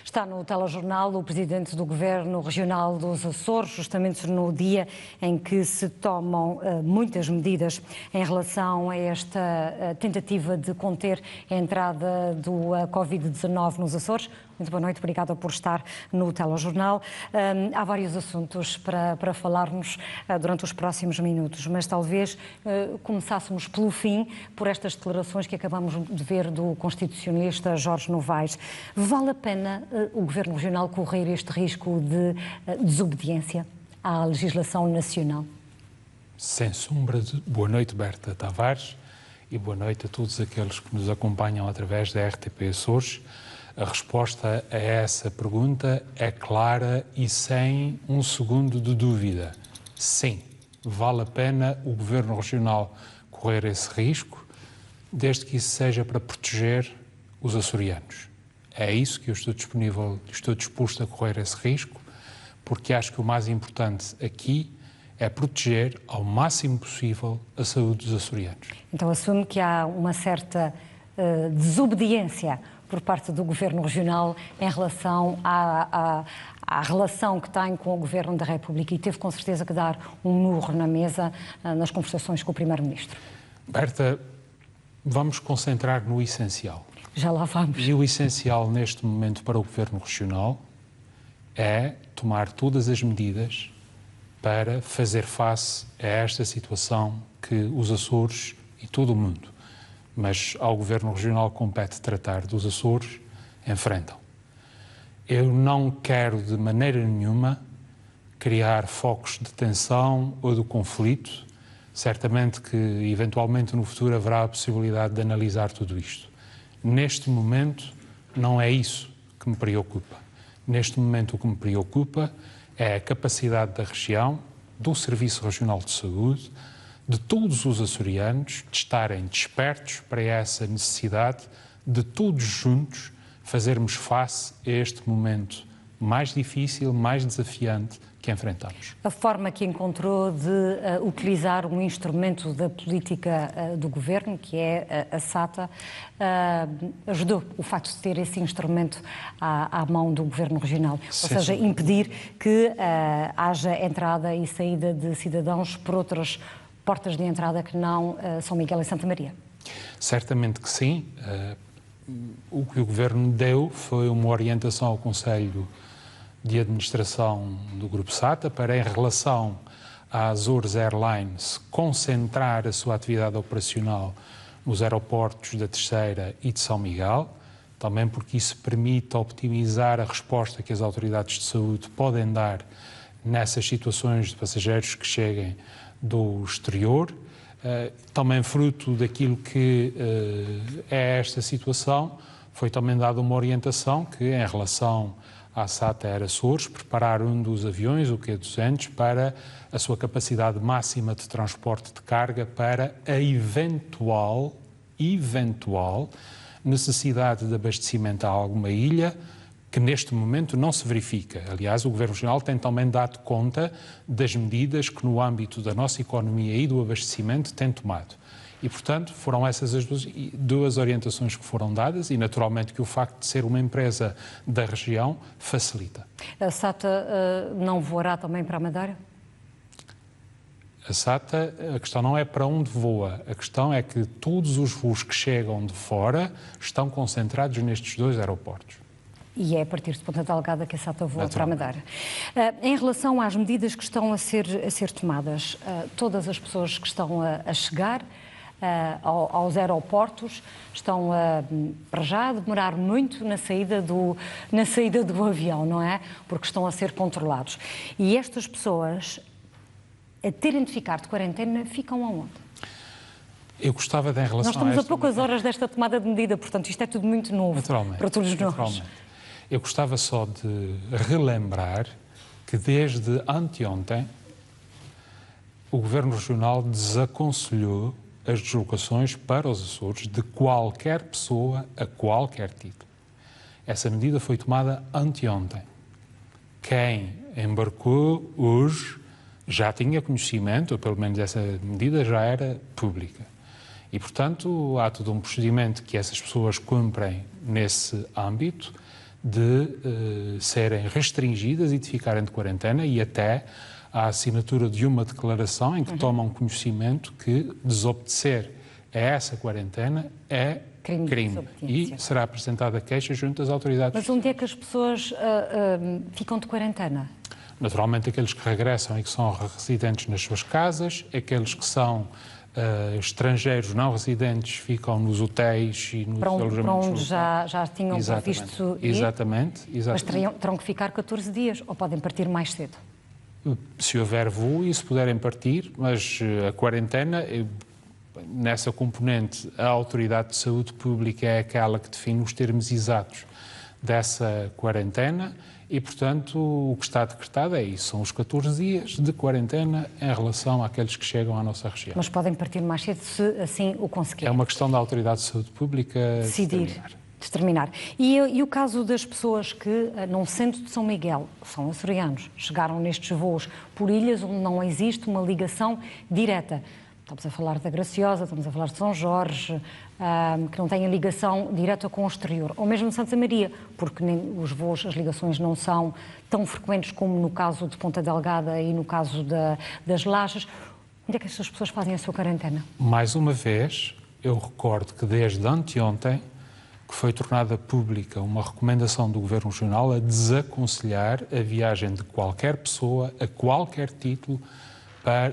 Está no telejornal o Presidente do Governo Regional dos Açores, justamente no dia em que se tomam muitas medidas em relação a esta tentativa de conter a entrada do Covid-19 nos Açores. Muito boa noite, obrigada por estar no telejornal. Há vários assuntos para falarmos durante os próximos minutos, mas talvez começássemos pelo fim, por estas declarações que acabamos de ver do constitucionalista Jorge Novaes. Vale a pena o Governo Regional correr este risco de desobediência à legislação nacional? Sem sombra de... Boa noite, Berta Tavares, e boa noite a todos aqueles que nos acompanham através da RTP Açores. A resposta a essa pergunta é clara e sem um segundo de dúvida. Sim, vale a pena o Governo Regional correr esse risco, desde que isso seja para proteger os açorianos. É isso que eu estou disposto a correr esse risco, porque acho que o mais importante aqui é proteger ao máximo possível a saúde dos açorianos. Então assume que há uma certa desobediência por parte do Governo Regional em relação à relação que tem com o Governo da República, e teve com certeza que dar um murro na mesa nas conversações com o Primeiro-Ministro. Berta, vamos concentrar no essencial. Já lá vamos. E o essencial neste momento para o Governo Regional é tomar todas as medidas para fazer face a esta situação que os Açores e todo o mundo, mas ao Governo Regional compete tratar dos Açores, enfrentam. Eu não quero de maneira nenhuma criar focos de tensão ou de conflito. Certamente que, eventualmente, no futuro haverá a possibilidade de analisar tudo isto. Neste momento, não é isso que me preocupa. Neste momento, o que me preocupa é a capacidade da região, do Serviço Regional de Saúde, de todos os açorianos, de estarem despertos para essa necessidade de todos juntos fazermos face a este momento mais difícil, mais desafiante que enfrentamos. A forma que encontrou de utilizar um instrumento da política do Governo, que é a SATA, ajudou o facto de ter esse instrumento à mão do Governo Regional, ou seja, impedir que haja entrada e saída de cidadãos por outras portas de entrada que não São Miguel e Santa Maria? Certamente que sim. O que o Governo deu foi uma orientação ao Conselho de Administração do Grupo SATA para, em relação à Azores Airlines, concentrar a sua atividade operacional nos aeroportos da Terceira e de São Miguel, também porque isso permite optimizar a resposta que as autoridades de saúde podem dar nessas situações de passageiros que cheguem do exterior. Também fruto daquilo que é esta situação, foi também dada uma orientação que, em relação à SATA Air Açores, preparar um dos aviões, o Q200, para a sua capacidade máxima de transporte de carga para a eventual necessidade de abastecimento a alguma ilha, que neste momento não se verifica. Aliás, o Governo Regional tem também dado conta das medidas que, no âmbito da nossa economia e do abastecimento, tem tomado. E, portanto, foram essas as duas orientações que foram dadas, e naturalmente que o facto de ser uma empresa da região facilita. A SATA não voará também para a Madeira? A SATA, a questão não é para onde voa, a questão é que todos os voos que chegam de fora estão concentrados nestes dois aeroportos. E é a partir de Ponta Delgada que a SATA voa para a Madeira. Em relação às medidas que estão a ser tomadas, todas as pessoas que estão a chegar aos aeroportos estão para já a demorar muito na saída do avião, não é? Porque estão a ser controlados. E estas pessoas, a terem de ficar de quarentena, ficam aonde? Eu gostava de, em relação Nós estamos a poucas horas desta tomada de medida, portanto isto é tudo muito novo para todos nós. Eu gostava só de relembrar que desde anteontem o Governo Regional desaconselhou as deslocações para os Açores de qualquer pessoa a qualquer título. Essa medida foi tomada anteontem. Quem embarcou hoje já tinha conhecimento, ou pelo menos essa medida já era pública. E, portanto, há todo um procedimento que essas pessoas cumprem nesse âmbito. de serem restringidas e de ficarem de quarentena, e até a assinatura de uma declaração em que tomam conhecimento que desobedecer a essa quarentena é crime e será apresentada queixa junto às autoridades. Mas onde é que as pessoas ficam de quarentena? Naturalmente, aqueles que regressam e que são residentes nas suas casas, aqueles que são estrangeiros não residentes ficam nos hotéis e nos alojamentos. Para onde já tinham previsto ir? Exatamente. Mas terão que ficar 14 dias ou podem partir mais cedo? Se houver voo e se puderem partir, mas a quarentena, nessa componente, a Autoridade de Saúde Pública é aquela que define os termos exatos dessa quarentena e, portanto, o que está decretado é isso, são os 14 dias de quarentena em relação àqueles que chegam à nossa região. Mas podem partir mais cedo se assim o conseguirem? É uma questão da Autoridade de Saúde Pública determinar. E o caso das pessoas que, no centro de São Miguel, são açorianos, chegaram nestes voos por ilhas onde não existe uma ligação direta. Estamos a falar da Graciosa, estamos a falar de São Jorge, que não têm ligação direta com o exterior. Ou mesmo de Santa Maria, porque nem os voos, as ligações não são tão frequentes como no caso de Ponta Delgada e no caso das Lajes. Onde é que estas pessoas fazem a sua quarentena? Mais uma vez, eu recordo que desde anteontem que foi tornada pública uma recomendação do Governo Regional a desaconselhar a viagem de qualquer pessoa, a qualquer título,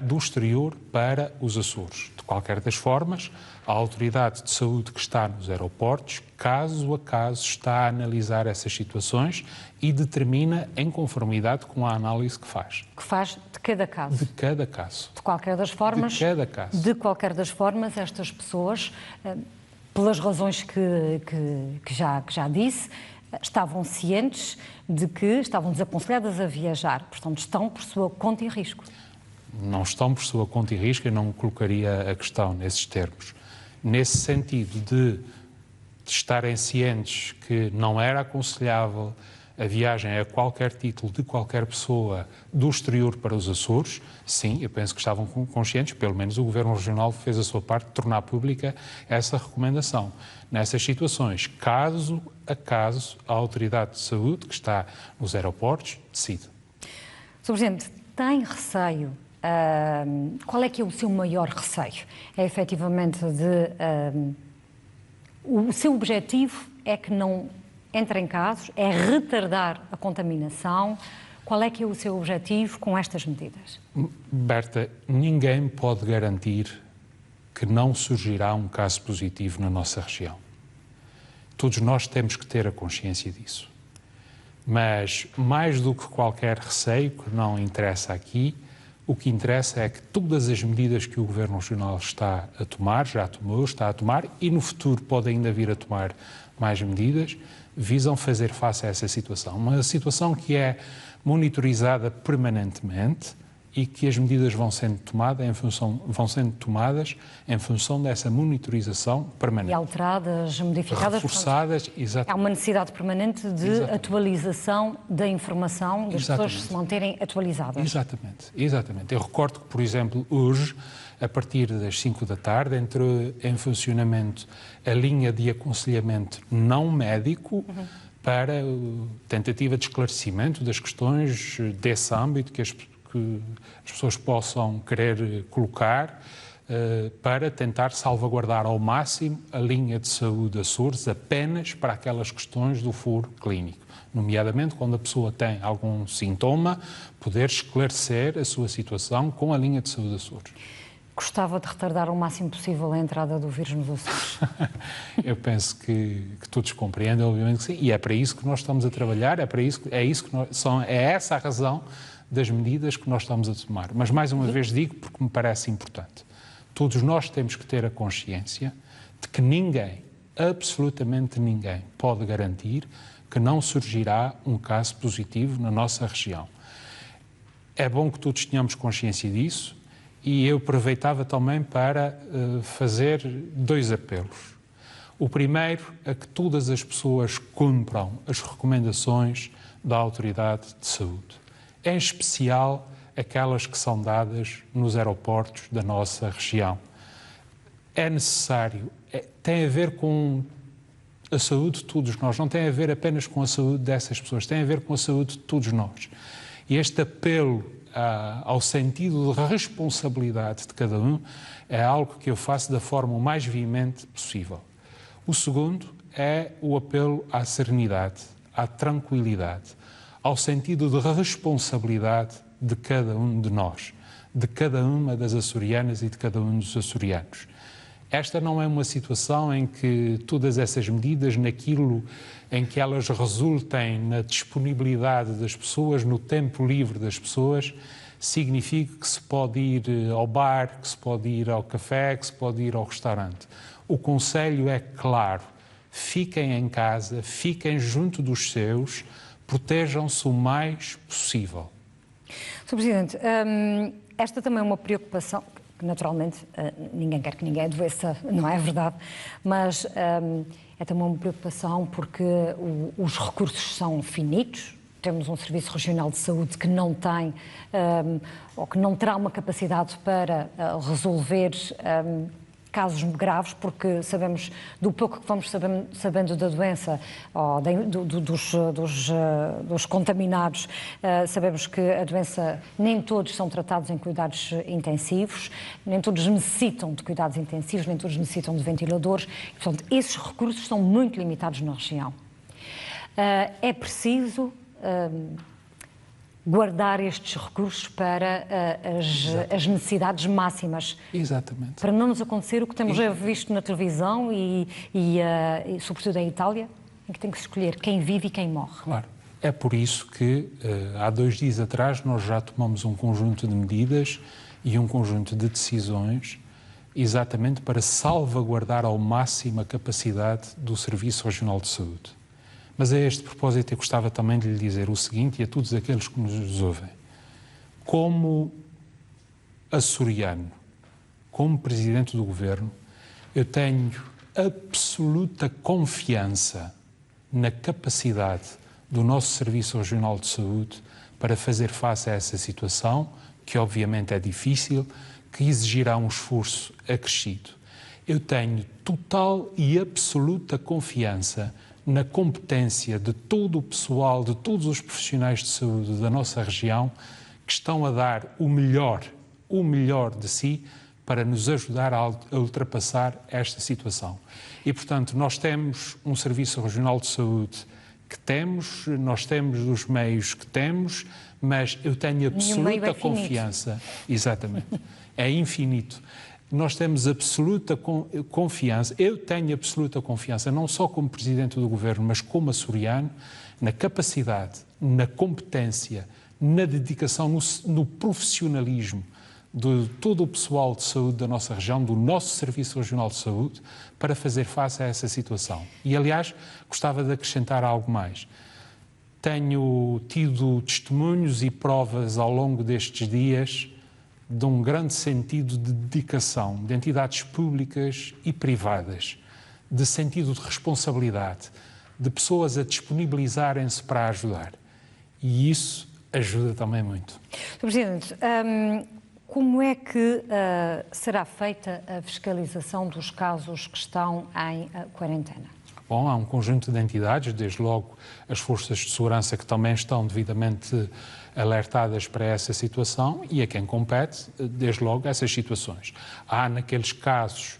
do exterior para os Açores. De qualquer das formas, a Autoridade de Saúde que está nos aeroportos, caso a caso, está a analisar essas situações e determina em conformidade com a análise que faz. Que faz de cada caso? De cada caso. De qualquer das formas? De cada caso. De qualquer das formas, estas pessoas, pelas razões que já disse, estavam cientes de que estavam desaconselhadas a viajar. Portanto, estão por sua conta e risco. Não estão por sua conta e risco, eu não colocaria a questão nesses termos. Nesse sentido de estarem cientes que não era aconselhável a viagem a qualquer título de qualquer pessoa do exterior para os Açores, sim, eu penso que estavam conscientes, pelo menos o Governo Regional fez a sua parte de tornar pública essa recomendação. Nessas situações, caso a caso, a Autoridade de Saúde, que está nos aeroportos, decide. Sr. Presidente, tem receio? Qual é que é o seu maior receio? É efetivamente o seu objetivo é que não entre em casos, é retardar a contaminação. Qual é que é o seu objetivo com estas medidas? Berta, ninguém pode garantir que não surgirá um caso positivo na nossa região. Todos nós temos que ter a consciência disso. Mas, mais do que qualquer receio, que não interessa aqui, o que interessa é que todas as medidas que o Governo Regional está a tomar, já tomou, está a tomar e no futuro pode ainda vir a tomar mais medidas, visam fazer face a essa situação. Uma situação que é monitorizada permanentemente e que as medidas vão sendo tomadas em função dessa monitorização permanente. E alteradas, modificadas. Reforçadas, portanto, exatamente. há uma necessidade permanente de atualização da informação, das pessoas se manterem atualizadas. Exatamente. Eu recordo que, por exemplo, hoje, a partir das 5 da tarde, entrou em funcionamento a linha de aconselhamento não médico para tentativa de esclarecimento das questões desse âmbito que as pessoas possam querer colocar para tentar salvaguardar ao máximo a linha de saúde Açores apenas para aquelas questões do foro clínico. Nomeadamente, quando a pessoa tem algum sintoma, poder esclarecer a sua situação com a linha de saúde Açores. Gostava de retardar o máximo possível a entrada do vírus nos Açores? Eu penso que todos compreendem, obviamente que sim, e é para isso que nós estamos a trabalhar, é essa a razão das medidas que nós estamos a tomar. Mas, mais uma vez digo, porque me parece importante, todos nós temos que ter a consciência de que ninguém, absolutamente ninguém, pode garantir que não surgirá um caso positivo na nossa região. É bom que todos tenhamos consciência disso e eu aproveitava também para fazer 2 apelos. O primeiro é que todas as pessoas cumpram as recomendações da Autoridade de Saúde, em especial aquelas que são dadas nos aeroportos da nossa região. É necessário, tem a ver com a saúde de todos nós, não tem a ver apenas com a saúde dessas pessoas, tem a ver com a saúde de todos nós. E este apelo ao sentido de responsabilidade de cada um é algo que eu faço da forma o mais veemente possível. O segundo é o apelo à serenidade, à tranquilidade, ao sentido de responsabilidade de cada um de nós, de cada uma das açorianas e de cada um dos açorianos. Esta não é uma situação em que todas essas medidas, naquilo em que elas resultem na disponibilidade das pessoas, no tempo livre das pessoas, significa que se pode ir ao bar, que se pode ir ao café, que se pode ir ao restaurante. O conselho é claro: fiquem em casa, fiquem junto dos seus, protejam-se o mais possível. Sr. Presidente, esta também é uma preocupação, que naturalmente ninguém quer que ninguém adoeça, não é verdade, mas é também uma preocupação porque os recursos são finitos. Temos um Serviço Regional de Saúde que não tem ou que não terá uma capacidade para resolver casos graves, porque sabemos, do pouco que vamos sabendo da doença ou dos contaminados, sabemos que a doença, nem todos são tratados em cuidados intensivos, nem todos necessitam de cuidados intensivos, nem todos necessitam de ventiladores. E, portanto, esses recursos são muito limitados na região. É preciso guardar estes recursos para as necessidades máximas. Exatamente. Para não nos acontecer o que temos já visto na televisão e sobretudo em Itália, em que tem que se escolher quem vive e quem morre. Claro. É por isso que há 2 dias atrás nós já tomamos um conjunto de medidas e um conjunto de decisões exatamente para salvaguardar ao máximo a capacidade do Serviço Regional de Saúde. Mas a este propósito eu gostava também de lhe dizer o seguinte, e a todos aqueles que nos ouvem: como açoriano, como Presidente do Governo, eu tenho absoluta confiança na capacidade do nosso Serviço Regional de Saúde para fazer face a essa situação, que obviamente é difícil, que exigirá um esforço acrescido. Eu tenho total e absoluta confiança na competência de todo o pessoal, de todos os profissionais de saúde da nossa região, que estão a dar o melhor de si para nos ajudar a ultrapassar esta situação. E, portanto, nós temos um Serviço Regional de Saúde que temos, nós temos os meios que temos, mas eu tenho absoluta confiança. Exatamente. É infinito. Nós temos absoluta confiança, eu tenho absoluta confiança, não só como Presidente do Governo, mas como açoriano, na capacidade, na competência, na dedicação, no profissionalismo de todo o pessoal de saúde da nossa região, do nosso Serviço Regional de Saúde, para fazer face a essa situação. E, aliás, gostava de acrescentar algo mais. Tenho tido testemunhos e provas ao longo destes dias de um grande sentido de dedicação de entidades públicas e privadas, de sentido de responsabilidade, de pessoas a disponibilizarem-se para ajudar. E isso ajuda também muito. Sr. Presidente, como é que será feita a fiscalização dos casos que estão em quarentena? Bom, há um conjunto de entidades, desde logo as forças de segurança que também estão devidamente alertadas para essa situação e a quem compete, desde logo, essas situações. Há naqueles casos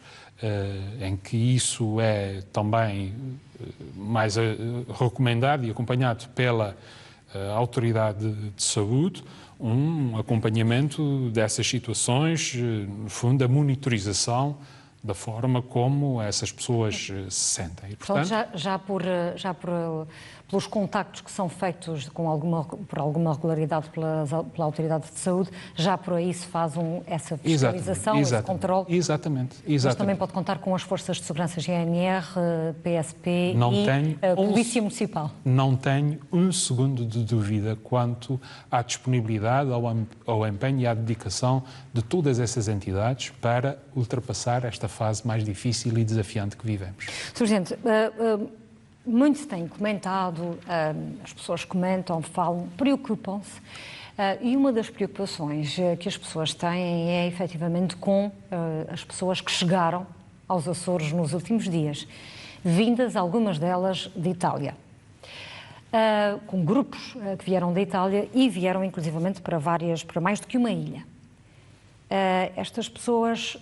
em que isso é também mais recomendado e acompanhado pela Autoridade de Saúde, um acompanhamento dessas situações, no fundo, a monitorização da forma como essas pessoas se sentem. E, portanto, pelos contactos que são feitos por alguma regularidade pela Autoridade de Saúde, já por aí se faz essa fiscalização, esse controle? Exatamente. Mas também pode contar com as forças de segurança GNR, PSP e a Polícia Municipal? Não tenho um segundo de dúvida quanto à disponibilidade, ao empenho e à dedicação de todas essas entidades para ultrapassar esta fase mais difícil e desafiante que vivemos. Sr. Presidente, muito se tem comentado, as pessoas comentam, falam, preocupam-se, e uma das preocupações que as pessoas têm é efetivamente com as pessoas que chegaram aos Açores nos últimos dias. vindas, algumas delas, de Itália. Com grupos que vieram da Itália e vieram inclusivamente para mais do que uma ilha. Estas pessoas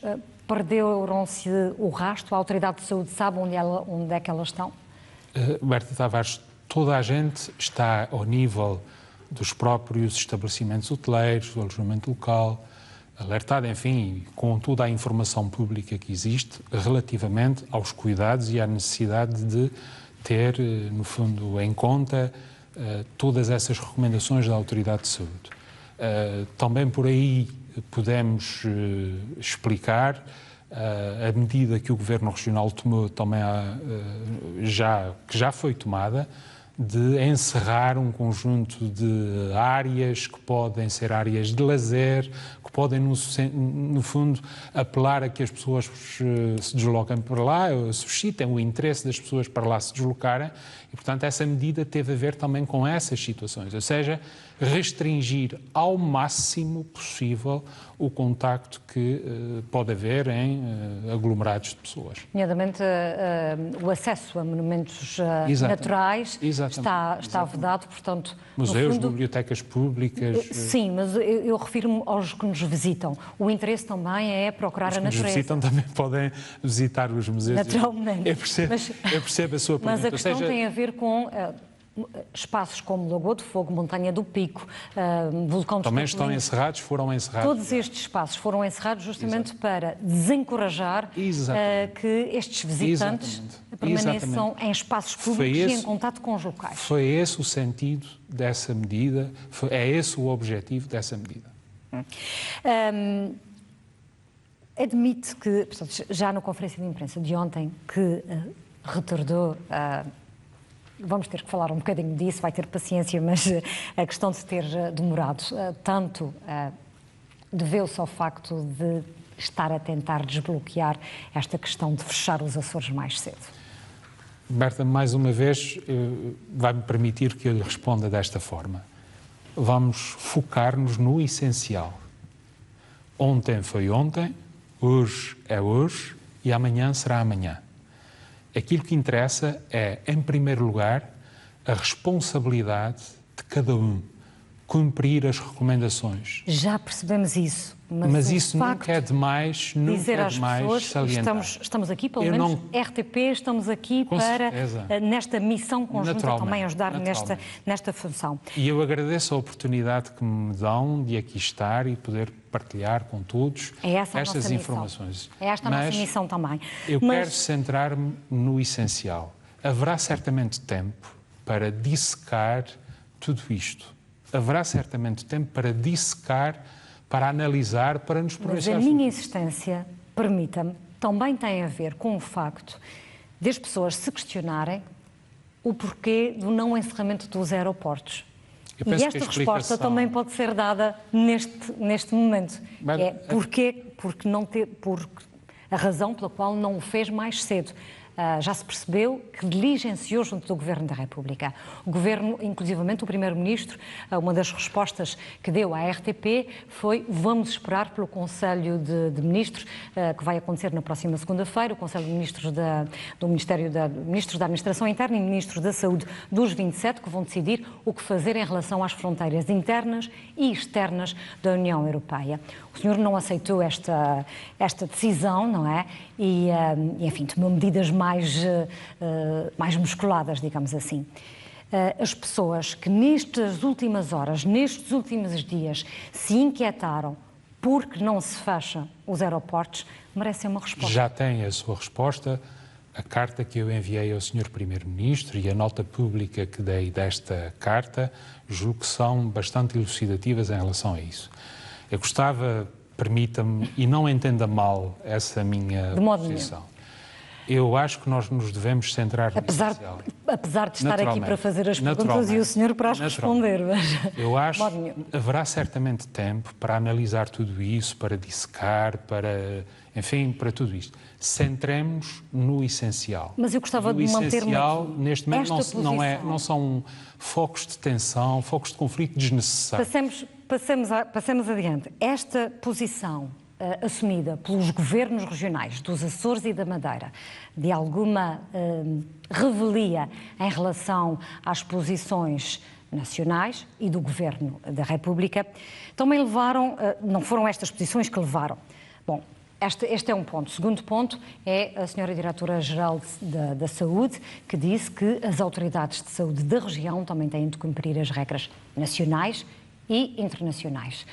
perderam-se o rastro, a Autoridade de Saúde sabe onde é que elas estão? Berta Tavares, toda a gente está ao nível dos próprios estabelecimentos hoteleiros, do alojamento local, alertada, enfim, com toda a informação pública que existe relativamente aos cuidados e à necessidade de ter, no fundo, em conta todas essas recomendações da Autoridade de Saúde. Também por aí podemos explicar a medida que o Governo Regional tomou, também que já foi tomada, de encerrar um conjunto de áreas que podem ser áreas de lazer, que podem, no fundo, apelar a que as pessoas se desloquem para lá, suscitem o interesse das pessoas para lá se deslocarem, e, portanto, essa medida teve a ver também com essas situações, ou seja, restringir ao máximo possível o contacto que pode haver em aglomerados de pessoas. Nomeadamente, o acesso a monumentos naturais está vedado, portanto... Museus, fundo, bibliotecas públicas... Sim, mas eu refiro-me aos que nos visitam. O interesse também é procurar a natureza. Os que nos visitam também podem visitar os museus. Naturalmente. Eu percebo a sua pergunta. Mas a questão tem a ver com... espaços como Lagoa de Fogo, Montanha do Pico, Vulcão dos Também estão encerrados, foram encerrados. Todos estes espaços foram encerrados justamente para desencorajar que estes visitantes permaneçam em espaços públicos e em contato com os locais. Foi esse o sentido dessa medida, é esse o objetivo dessa medida. Admite que, portanto, já na conferência de imprensa de ontem, que retardou... Vamos ter que falar um bocadinho disso, vai ter paciência, mas a questão de ter demorado tanto deveu-se ao facto de estar a tentar desbloquear esta questão de fechar os Açores mais cedo. Berta, mais uma vez, vai-me permitir que eu lhe responda desta forma. Vamos focar-nos no essencial. Ontem foi ontem, hoje é hoje e amanhã será amanhã. Aquilo que interessa é, em primeiro lugar, a responsabilidade de cada um, cumprir as recomendações. Já percebemos isso. Mas isso nunca é demais, salientar. Estamos aqui, pelo menos RTP, estamos aqui para, nesta missão conjunta, também ajudar nesta função. E eu agradeço a oportunidade que me dão de aqui estar e poder partilhar com todos estas informações. É esta a nossa missão também. Eu quero centrar-me no essencial. Haverá certamente tempo para dissecar tudo isto. Haverá certamente tempo para dissecar, para analisar, para nos pronunciar. Mas a minha insistência, permita-me, também tem a ver com o facto de as pessoas se questionarem o porquê do não encerramento dos aeroportos. E esta resposta também pode ser dada neste momento. Porque a razão pela qual não o fez mais cedo. Já se percebeu que diligenciou junto do Governo da República. O Governo, inclusivamente o Primeiro-Ministro, uma das respostas que deu à RTP foi: vamos esperar pelo Conselho de Ministros, que vai acontecer na próxima segunda-feira, o Conselho de Ministros Ministros da Administração Interna e Ministros da Saúde dos 27, que vão decidir o que fazer em relação às fronteiras internas e externas da União Europeia. O senhor não aceitou esta decisão, não é? E enfim, tomou medidas mais musculadas, digamos assim. As pessoas que nestas últimas horas, nestes últimos dias, se inquietaram porque não se fecham os aeroportos, merecem uma resposta. Já tem a sua resposta. A carta que eu enviei ao Sr. Primeiro-Ministro e a nota pública que dei desta carta, julgo que são bastante elucidativas em relação a isso. Eu gostava, permita-me, e não entenda mal essa minha posição. Eu acho que nós nos devemos centrar no essencial. Apesar de estar aqui para fazer as perguntas e o senhor para as responder. Mas... Eu acho que haverá certamente tempo para analisar tudo isso, para dissecar, enfim, para tudo isto. Centremos no essencial. Mas eu gostava de manter-me... O essencial, neste momento, não são focos de tensão, focos de conflito desnecessários. Passemos adiante. Esta posição assumida pelos governos regionais dos Açores e da Madeira de alguma revelia em relação às posições nacionais e do Governo da República, também levaram, não foram estas posições que levaram. Bom, este é um ponto. O segundo ponto é a senhora Diretora-Geral da Saúde, que disse que as autoridades de saúde da região também têm de cumprir as regras nacionais e internacionais.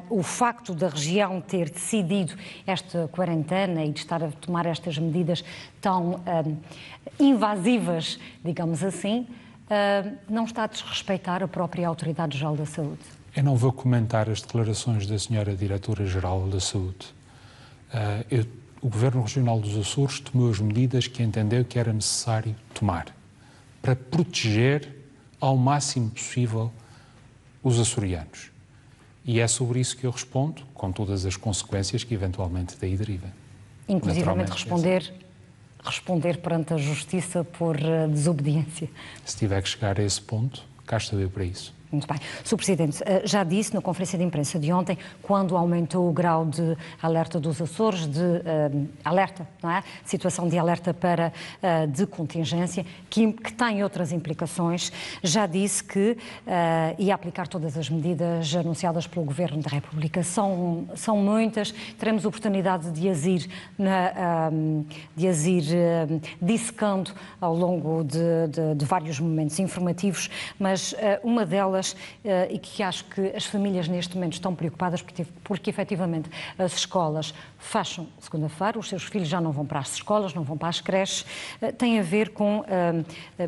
O facto da região ter decidido esta quarentena e de estar a tomar estas medidas tão invasivas, digamos assim, não está a desrespeitar a própria Autoridade-Geral da Saúde? Eu não vou comentar as declarações da senhora Diretora-Geral da Saúde. O Governo Regional dos Açores tomou as medidas que entendeu que era necessário tomar para proteger ao máximo possível os açorianos. E é sobre isso que eu respondo, com todas as consequências que eventualmente daí derivem. Inclusivamente responder perante a Justiça por desobediência. Se tiver que chegar a esse ponto, cá estou eu para isso. Muito bem. Sr. Presidente, já disse na conferência de imprensa de ontem, quando aumentou o grau de alerta dos Açores, de alerta, não é? Situação de alerta para de contingência, que tem outras implicações, já disse que ia aplicar todas as medidas anunciadas pelo Governo da República. São muitas, teremos oportunidade de as ir dissecando ao longo de vários momentos informativos, mas uma delas e que acho que as famílias neste momento estão preocupadas porque efetivamente as escolas fecham segunda-feira, os seus filhos já não vão para as escolas, não vão para as creches, tem a ver com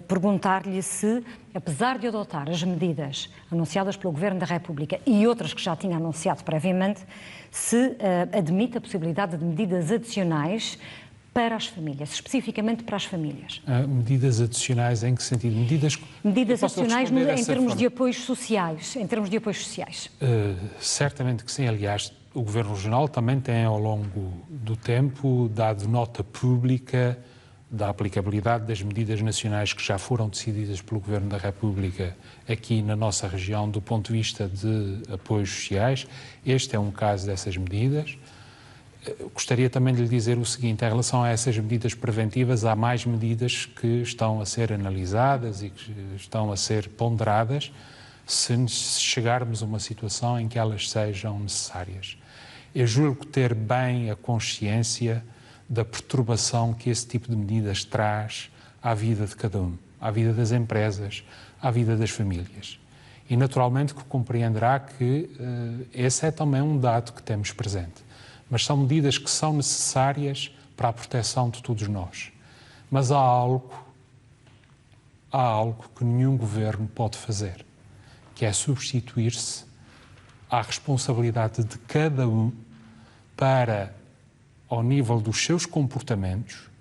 perguntar-lhe se, apesar de adotar as medidas anunciadas pelo Governo da República e outras que já tinha anunciado previamente, se admite a possibilidade de medidas adicionais para as famílias, especificamente para as famílias. Medidas adicionais em que sentido? Medidas adicionais em termos de apoios sociais. Certamente que sim. Aliás, o Governo Regional também tem, ao longo do tempo, dado nota pública da aplicabilidade das medidas nacionais que já foram decididas pelo Governo da República aqui na nossa região do ponto de vista de apoios sociais. Este é um caso dessas medidas. Gostaria também de lhe dizer o seguinte, em relação a essas medidas preventivas, há mais medidas que estão a ser analisadas e que estão a ser ponderadas se chegarmos a uma situação em que elas sejam necessárias. Eu julgo ter bem a consciência da perturbação que esse tipo de medidas traz à vida de cada um, à vida das empresas, à vida das famílias. E naturalmente que compreenderá que esse é também um dado que temos presente. Mas são medidas que são necessárias para a proteção de todos nós. Mas há algo que nenhum governo pode fazer, que é substituir-se à responsabilidade de cada um para, ao nível dos seus comportamentos,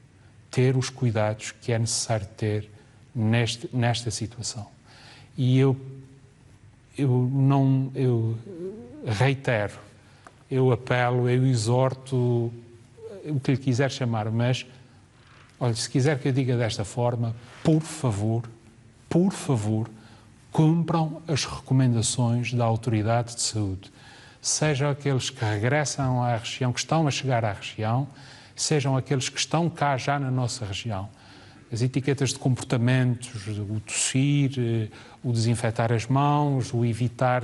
ter os cuidados que é necessário ter nesta situação. E eu reitero, eu apelo, eu exorto, o que lhe quiser chamar, mas, olha, se quiser que eu diga desta forma, por favor, cumpram as recomendações da Autoridade de Saúde. Sejam aqueles que regressam à região, que estão a chegar à região, sejam aqueles que estão cá já na nossa região. As etiquetas de comportamentos, o tossir, o desinfetar as mãos, o evitar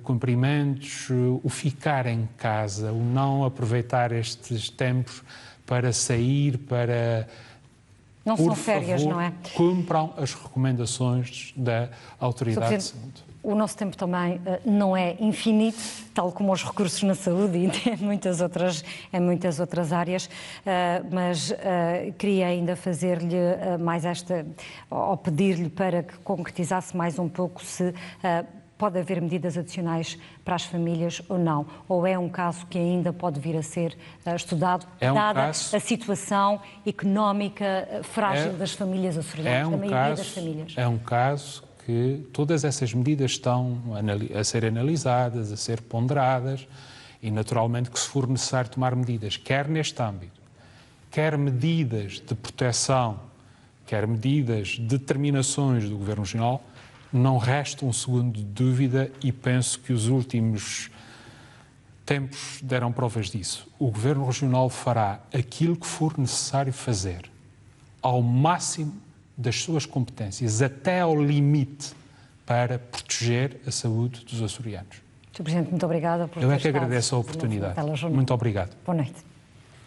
cumprimentos, o ficar em casa, o não aproveitar estes tempos para sair, para... Não são férias, não é? Cumpram as recomendações da Autoridade de Saúde. O nosso tempo também não é infinito, tal como os recursos na saúde e em muitas outras áreas, mas queria ainda fazer-lhe mais ou pedir-lhe para que concretizasse mais um pouco se pode haver medidas adicionais para as famílias ou não, ou é um caso que ainda pode vir a ser estudado, dada a situação económica frágil das famílias açorianas, da maioria das famílias. É um caso que todas essas medidas estão a ser analisadas, a ser ponderadas e, naturalmente, que se for necessário tomar medidas, quer neste âmbito, quer medidas de proteção, quer medidas de determinações do Governo Regional, não resta um segundo de dúvida e penso que os últimos tempos deram provas disso. O Governo Regional fará aquilo que for necessário fazer, ao máximo das suas competências, até ao limite, para proteger a saúde dos açorianos. Sr. Presidente, muito obrigada por Eu ter é que estado agradeço a oportunidade. no Telejornal. Muito obrigado. Boa noite.